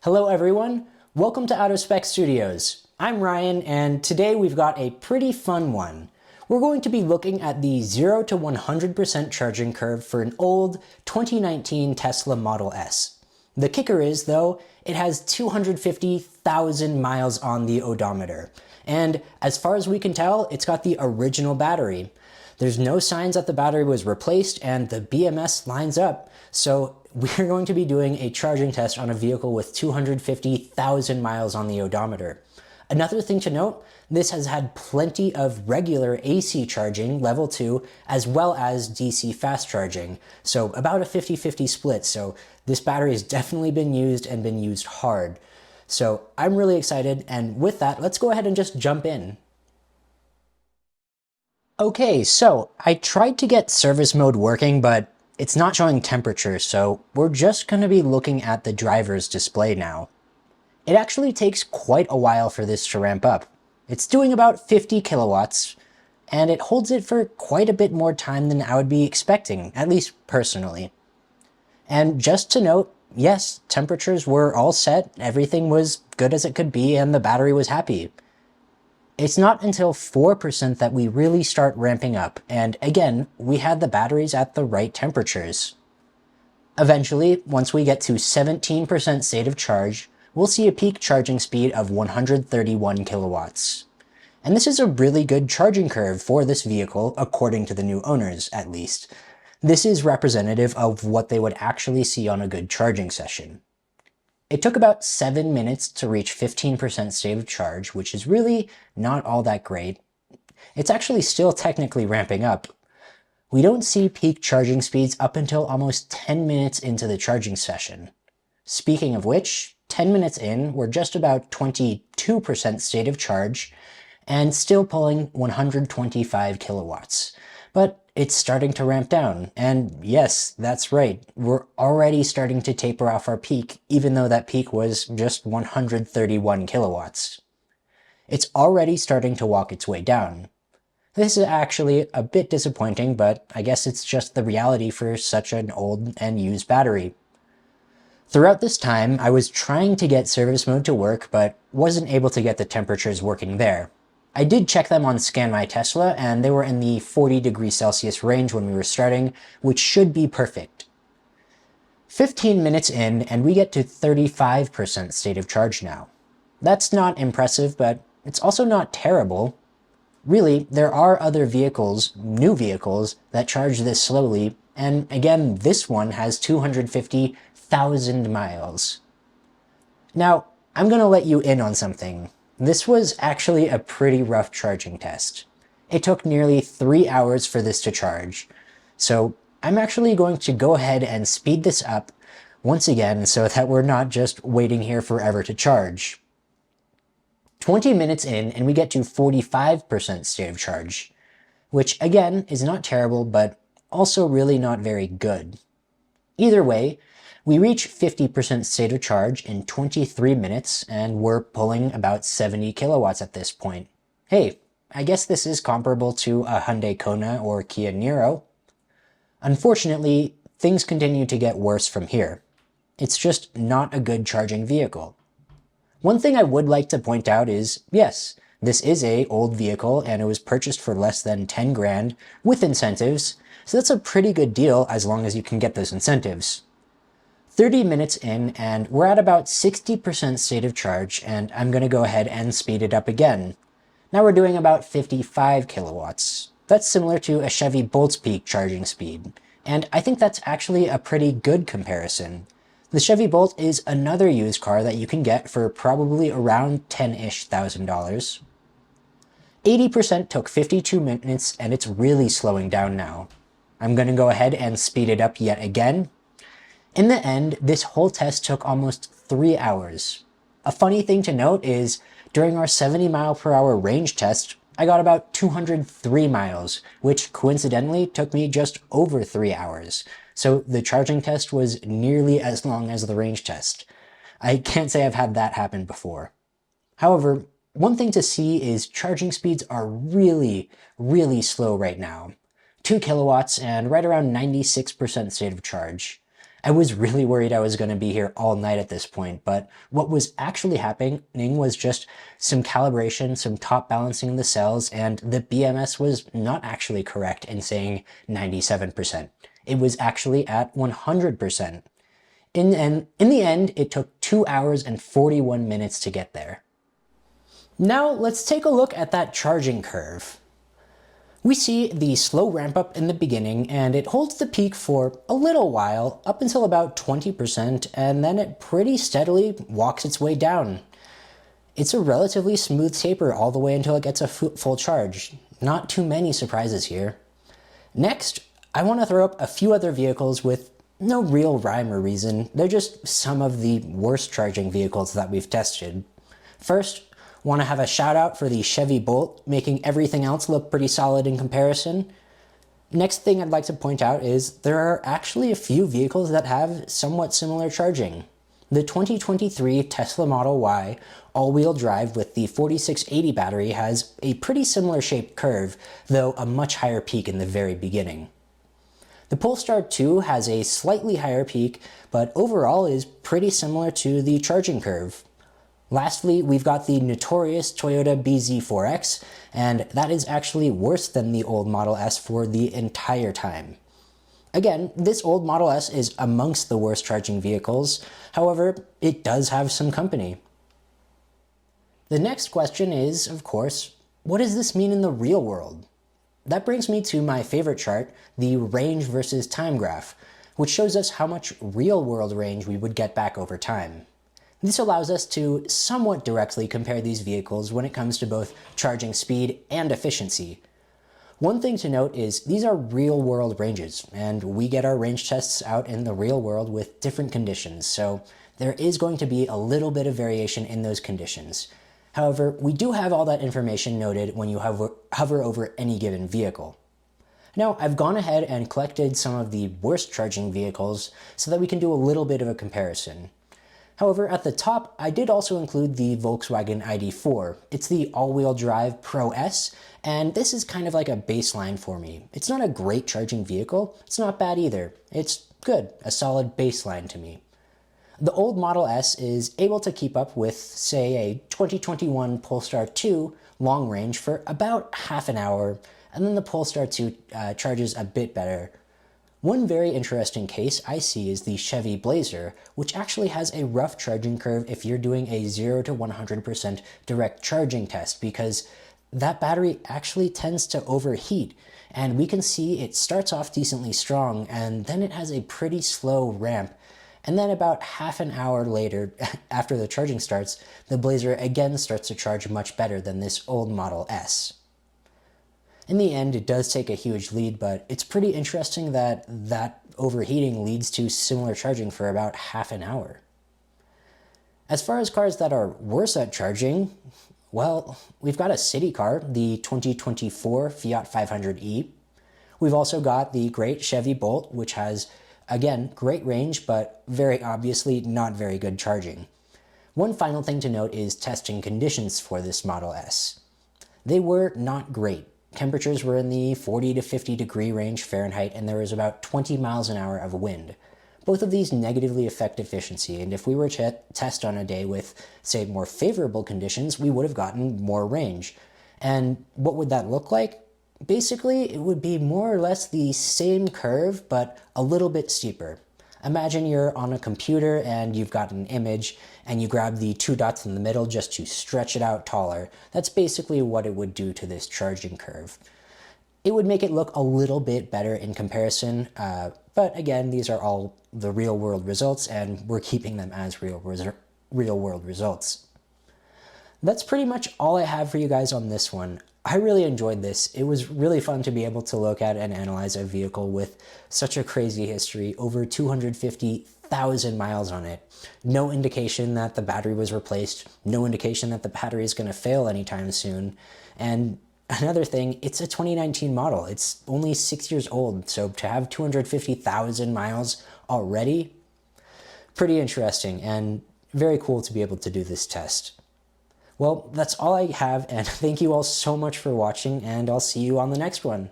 Hello everyone, welcome to AutoSpec Studios. I'm Ryan and today we've got a pretty fun one. We're going to be looking at the 0 to 100% charging curve for an old 2019 Tesla Model S. The kicker is, though, it has 250,000 miles on the odometer. And as far as we can tell, it's got the original battery. There's no signs that the battery was replaced and the BMS lines up, so we're going to be doing a charging test on a vehicle with 250,000 miles on the odometer. Another thing to note, this has had plenty of regular AC charging, level 2, as well as DC fast charging, so about a 50-50 split, so this battery has definitely been used and been used hard. So I'm really excited, and with that, let's go ahead and just jump in. Okay, so I tried to get service mode working, but it's not showing temperature, so we're just going to be looking at the driver's display now. It actually takes quite a while for this to ramp up. It's doing about 50 kilowatts, and it holds it for quite a bit more time than I would be expecting, at least personally. And just to note, yes, temperatures were all set, everything was good as it could be, and the battery was happy. It's not until 4% that we really start ramping up, and again, we had the batteries at the right temperatures. Eventually, once we get to 17% state of charge, we'll see a peak charging speed of 131 kilowatts. And this is a really good charging curve for this vehicle, according to the new owners, at least. This is representative of what they would actually see on a good charging session. It took about 7 minutes to reach 15% state of charge, which is really not all that great. It's actually still technically ramping up. We don't see peak charging speeds up until almost 10 minutes into the charging session. Speaking of which, 10 minutes in, we're just about 22% state of charge and still pulling 125 kilowatts. But it's starting to ramp down, and yes, that's right, we're already starting to taper off our peak, even though that peak was just 131 kilowatts. It's already starting to walk its way down. This is actually a bit disappointing, but I guess it's just the reality for such an old and used battery. Throughout this time, I was trying to get service mode to work, but wasn't able to get the temperatures working there. I did check them on Scan My Tesla, and they were in the 40 degrees Celsius range when we were starting, which should be perfect. 15 minutes in, and we get to 35% state of charge now. That's not impressive, but it's also not terrible. Really, there are other vehicles, new vehicles, that charge this slowly, and again, this one has 250,000 miles. Now, I'm gonna let you in on something. This was actually a pretty rough charging test. It took nearly 3 hours for this to charge, so I'm actually going to go ahead and speed this up once again so that we're not just waiting here forever to charge. 20 minutes in and we get to 45% state of charge, which again is not terrible but also really not very good. Either way, we reach 50% state of charge in 23 minutes, and we're pulling about 70 kilowatts at this point. Hey, I guess this is comparable to a Hyundai Kona or Kia Niro. Unfortunately, things continue to get worse from here. It's just not a good charging vehicle. One thing I would like to point out is, yes, this is an old vehicle and it was purchased for less than 10 grand with incentives, so that's a pretty good deal as long as you can get those incentives. 30 minutes in and we're at about 60% state of charge, and I'm going to go ahead and speed it up again. Now we're doing about 55 kilowatts. That's similar to a Chevy Bolt's peak charging speed, and I think that's actually a pretty good comparison. The Chevy Bolt is another used car that you can get for probably around $10-ish thousand. 80% took 52 minutes and it's really slowing down now. I'm going to go ahead and speed it up yet again. In the end, this whole test took almost 3 hours. A funny thing to note is, during our 70 mile per hour range test, I got about 203 miles, which coincidentally took me just over 3 hours. So the charging test was nearly as long as the range test. I can't say I've had that happen before. However, one thing to see is charging speeds are really, really slow right now. 2 kilowatts and right around 96% state of charge. I was really worried I was going to be here all night at this point, but what was actually happening was just some calibration, some top balancing of the cells, and the BMS was not actually correct in saying 97%. It was actually at 100%. In the end, it took 2 hours and 41 minutes to get there. Now let's take a look at that charging curve. We see the slow ramp up in the beginning, and it holds the peak for a little while, up until about 20%, and then it pretty steadily walks its way down. It's a relatively smooth taper all the way until it gets a full charge. Not too many surprises here. Next, I want to throw up a few other vehicles with no real rhyme or reason. They're just some of the worst charging vehicles that we've tested. First, want to have a shout out for the Chevy Bolt, making everything else look pretty solid in comparison. Next thing I'd like to point out is there are actually a few vehicles that have somewhat similar charging. The 2023 Tesla Model Y all-wheel drive with the 4680 battery has a pretty similar shaped curve, though a much higher peak in the very beginning. The Polestar 2 has a slightly higher peak, but overall is pretty similar to the charging curve. Lastly, we've got the notorious Toyota BZ4X, and that is actually worse than the old Model S for the entire time. Again, this old Model S is amongst the worst charging vehicles, however, it does have some company. The next question is, of course, what does this mean in the real world? That brings me to my favorite chart, the range versus time graph, which shows us how much real-world range we would get back over time. This allows us to somewhat directly compare these vehicles when it comes to both charging speed and efficiency. One thing to note is these are real-world ranges, and we get our range tests out in the real world with different conditions, so there is going to be a little bit of variation in those conditions. However, we do have all that information noted when you hover over any given vehicle. Now, I've gone ahead and collected some of the worst charging vehicles so that we can do a little bit of a comparison. However, at the top, I did also include the Volkswagen ID4. It's the all-wheel drive Pro S, and this is kind of like a baseline for me. It's not a great charging vehicle, it's not bad either. It's good, a solid baseline to me. The old Model S is able to keep up with, say, a 2021 Polestar 2 long range for about half an hour, and then the Polestar 2 charges a bit better. One very interesting case I see is the Chevy Blazer, which actually has a rough charging curve if you're doing a 0 to 100% direct charging test, because that battery actually tends to overheat, and we can see it starts off decently strong, and then it has a pretty slow ramp. And then about half an hour later, after the charging starts, the Blazer again starts to charge much better than this old Model S. In the end, it does take a huge lead, but it's pretty interesting that that overheating leads to similar charging for about half an hour. As far as cars that are worse at charging, well, we've got a city car, the 2024 Fiat 500e. We've also got the great Chevy Bolt, which has, again, great range, but very obviously not very good charging. One final thing to note is testing conditions for this Model S. They were not great. Temperatures were in the 40 to 50 degree range Fahrenheit, and there was about 20 miles an hour of wind. Both of these negatively affect efficiency, and if we were to test on a day with, say, more favorable conditions, we would have gotten more range. And what would that look like? Basically, it would be more or less the same curve, but a little bit steeper. Imagine you're on a computer and you've got an image and you grab the two dots in the middle just to stretch it out taller. That's basically what it would do to this charging curve. It would make it look a little bit better in comparison, but again, these are all the real world results and we're keeping them as real world results. That's pretty much all I have for you guys on this one. I really enjoyed this. It was really fun to be able to look at and analyze a vehicle with such a crazy history, over 250,000 miles on it. No indication that the battery was replaced, no indication that the battery is going to fail anytime soon. And another thing, it's a 2019 model. It's only 6 years old, so to have 250,000 miles already, pretty interesting and very cool to be able to do this test. Well, that's all I have, and thank you all so much for watching, and I'll see you on the next one.